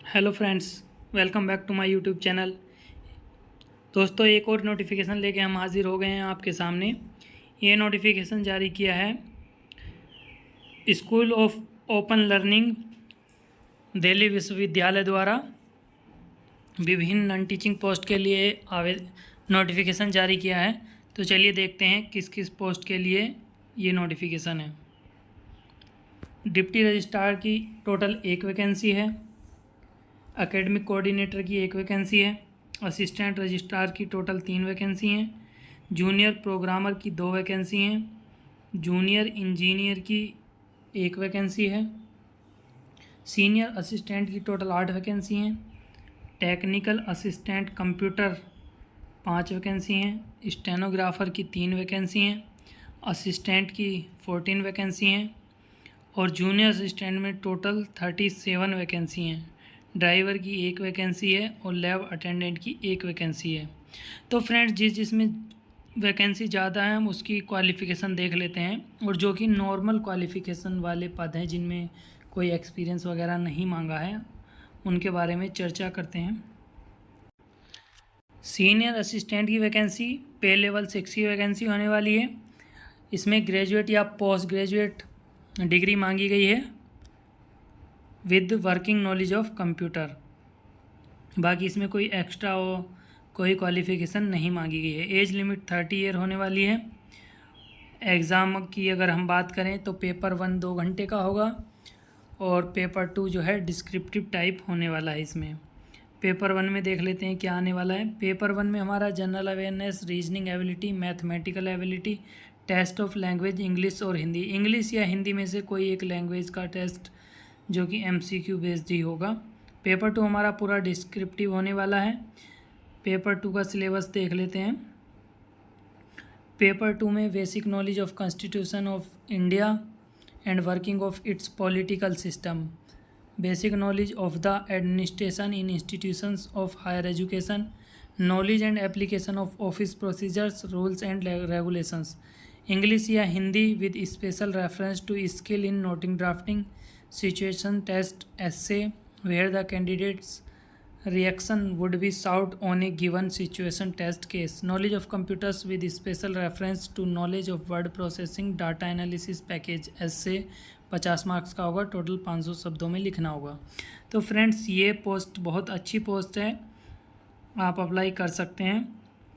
Hello friends, welcome back to my YouTube channel. दोस्तों, एक और नोटिफिकेशन लेके हम हाजिर हो गए हैं आपके सामने। ये नोटिफिकेशन जारी किया है school of open learning Delhi विश्वविद्यालय द्वारा विभिन्न नॉन टीचिंग पोस्ट के लिए नोटिफिकेशन जारी किया है। तो चलिए देखते हैं किस किस पोस्ट के लिए ये नोटिफिकेशन है। डिप्टी रजिस्ट्रार की टोटल एक वैकेंसी है। एकेडमिक कोऑर्डिनेटर की एक वैकेंसी है। असिस्टेंट रजिस्ट्रार की टोटल 3 वैकेंसी हैं। जूनियर प्रोग्रामर की 2 वैकेंसी हैं। जूनियर इंजीनियर की 1 वैकेंसी है। सीनियर असिस्टेंट की टोटल 8 वैकेंसी हैं। टेक्निकल असिस्टेंट कंप्यूटर 5 वैकेंसी हैं। स्टेनोग्राफर की 3 वैकेंसी हैं। असिस्टेंट की 14 वैकेंसी हैं और जूनियर असिस्टेंट में टोटल 37 वैकेंसी हैं। ड्राइवर की 1 वैकेंसी है और लैब अटेंडेंट की 1 वैकेंसी है। तो फ्रेंड्स, जिसमें वैकेंसी ज़्यादा है हम उसकी क्वालिफ़िकेशन देख लेते हैं, और जो कि नॉर्मल क्वालिफ़िकेशन वाले पद हैं जिनमें कोई एक्सपीरियंस वगैरह नहीं मांगा है, उनके बारे में चर्चा करते हैं। सीनियर असिस्टेंट की वैकेंसी पे लेवल 6 की वैकेंसी होने वाली है। इसमें ग्रेजुएट या पोस्ट ग्रेजुएट डिग्री मांगी गई है with working knowledge of computer. बाकी इसमें कोई एक्स्ट्रा कोई क्वालिफ़िकेशन नहीं मांगी गई है। एज लिमिट 30 ईयर होने वाली है। एग्ज़ाम की अगर हम बात करें तो पेपर 1 2 घंटे का होगा और पेपर 2 जो है डिस्क्रिप्टिव टाइप होने वाला है। इसमें पेपर 1 में देख लेते हैं क्या आने वाला है। पेपर 1 में हमारा general awareness, reasoning ability, mathematical ability, test of language English और हिंदी। इंग्लिश या हिंदी में से कोई एक लैंग्वेज का टेस्ट जो कि MCQ बेस्ड ही होगा। पेपर 2 हमारा पूरा डिस्क्रिप्टिव होने वाला है। पेपर 2 का सिलेबस देख लेते हैं। पेपर 2 में basic knowledge of constitution of India and working of its political system, basic knowledge of the administration in institutions of higher education, knowledge and application of office procedures, rules and regulations. English या Hindi with special reference to skill in noting drafting, situation test essay where the candidate's reaction would be sought on a given situation test case, knowledge of computers with special reference to knowledge of word processing, data analysis package essay 50 marks का होगा। Total 500 शब्दों में लिखना होगा। तो friends, ये post बहुत अच्छी पोस्ट है, आप अप्लाई कर सकते हैं।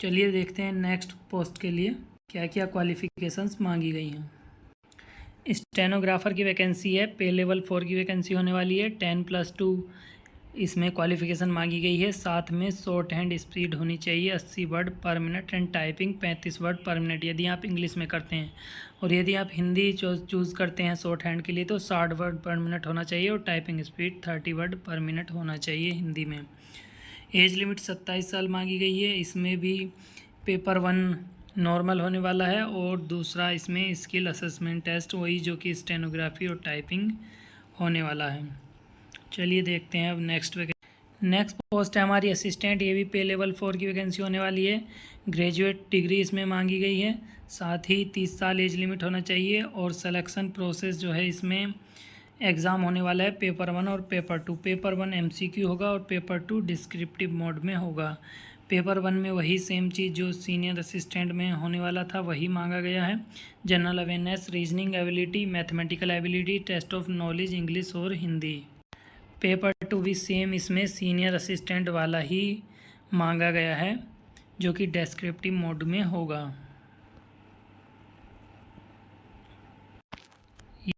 चलिए देखते हैं नेक्स्ट पोस्ट के लिए क्या क्या क्वालिफ़िकेशंस मांगी गई हैं। स्टेनोग्राफर की वैकेंसी है, पे लेवल 4 की वैकेंसी होने वाली है। 10+2 इसमें क्वालिफ़िकेशन मांगी गई है। साथ में शॉर्ट हैंड स्पीड होनी चाहिए 80 वर्ड पर मिनट एंड टाइपिंग 35 वर्ड पर मिनट यदि आप इंग्लिश में करते हैं, और यदि आप हिंदी चूज़ करते हैं शॉर्ट हैंड के लिए तो 60 वर्ड पर मिनट होना चाहिए और टाइपिंग स्पीड 30 वर्ड पर मिनट होना चाहिए हिंदी में। एज लिमिट 27 साल मांगी गई है। इसमें भी पेपर 1 नॉर्मल होने वाला है और दूसरा इसमें स्किल असेसमेंट टेस्ट वही जो कि स्टेनोग्राफी और टाइपिंग होने वाला है। चलिए देखते हैं अब नेक्स्ट पोस्ट है हमारी असिस्टेंट। ये भी पे लेवल 4 की वैकेंसी होने वाली है। ग्रेजुएट डिग्री इसमें मांगी गई है। साथ ही 30 साल एज लिमिट होना चाहिए और सिलेक्शन प्रोसेस जो है इसमें एग्ज़ाम होने वाला है पेपर 1 और पेपर 2। पेपर 1 MCQ होगा और पेपर 2 डिस्क्रिप्टिव मोड में होगा। पेपर 1 में वही सेम चीज़ जो सीनियर असिस्टेंट में होने वाला था वही मांगा गया है। General awareness, reasoning ability, mathematical ability, test of knowledge English और हिंदी। पेपर 2 भी सेम इसमें सीनियर असिस्टेंट वाला ही मांगा गया है जो कि डिस्क्रिप्टिव मोड में होगा।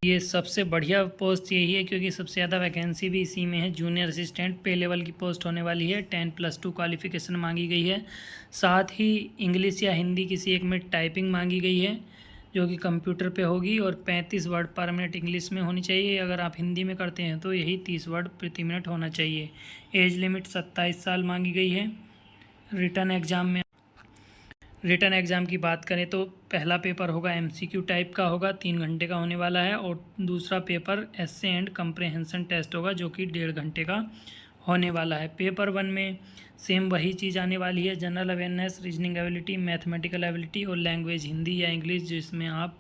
ये सबसे बढ़िया पोस्ट यही है क्योंकि सबसे ज़्यादा वैकेंसी भी इसी में है। जूनियर असिस्टेंट पे लेवल की पोस्ट होने वाली है। 10+2 क्वालिफ़िकेशन मांगी गई है। साथ ही इंग्लिश या हिंदी किसी एक में टाइपिंग मांगी गई है जो कि कंप्यूटर पे होगी और 35 वर्ड पर मिनट इंग्लिश में होनी चाहिए। अगर आप हिंदी में करते हैं तो यही 30 वर्ड प्रति मिनट होना चाहिए। एज लिमिट 27 साल मांगी गई है। रिटन एग्ज़ाम की बात करें तो पहला पेपर होगा MCQ टाइप का होगा, 3 घंटे का होने वाला है, और दूसरा paper essay and comprehension test होगा जो कि 1.5 घंटे का होने वाला है। पेपर 1 में सेम वही चीज़ आने वाली है, general awareness, reasoning ability, mathematical ability और लैंग्वेज हिंदी या इंग्लिश जिसमें आप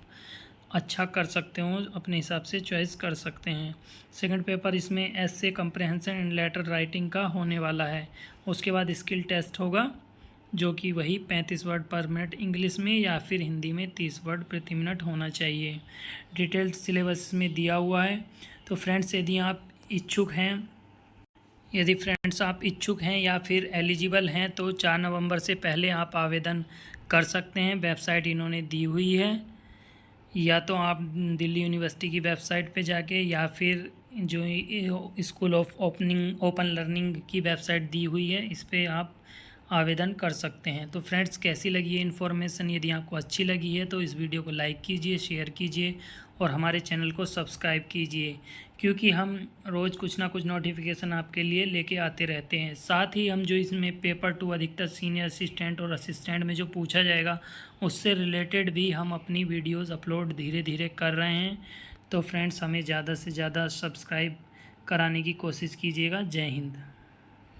अच्छा कर सकते हो, अपने हिसाब से चॉइस कर सकते हैं। सेकंड पेपर इसमें एसे कम्प्रहेंशन एंड लेटर राइटिंग का होने वाला है। उसके बाद स्किल टेस्ट होगा जो कि वही 35 वर्ड पर मिनट इंग्लिश में या फिर हिंदी में 30 वर्ड प्रति मिनट होना चाहिए। डिटेल्ड सिलेबस में दिया हुआ है। तो फ्रेंड्स यदि फ्रेंड्स आप इच्छुक हैं या फिर एलिजिबल हैं तो 4 नवंबर से पहले आप आवेदन कर सकते हैं। वेबसाइट इन्होंने दी हुई है, या तो आप दिल्ली यूनिवर्सिटी की वेबसाइट पे जाके या फिर जो स्कूल ऑफ ओपन लर्निंग की वेबसाइट दी हुई है इस पे आप आवेदन कर सकते हैं। तो फ्रेंड्स कैसी लगी ये इन्फॉर्मेशन? यदि आपको अच्छी लगी है तो इस वीडियो को लाइक कीजिए, शेयर कीजिए और हमारे चैनल को सब्सक्राइब कीजिए, क्योंकि हम रोज़ कुछ ना कुछ नोटिफिकेशन आपके लिए लेके आते रहते हैं। साथ ही हम जो इसमें पेपर 2 अधिकतर सीनियर असिस्टेंट और असिस्टेंट में जो पूछा जाएगा उससे रिलेटेड भी हम अपनी वीडियोज़ अपलोड धीरे धीरे कर रहे हैं। तो फ्रेंड्स हमें ज़्यादा से ज़्यादा सब्सक्राइब कराने की कोशिश कीजिएगा। जय हिंद।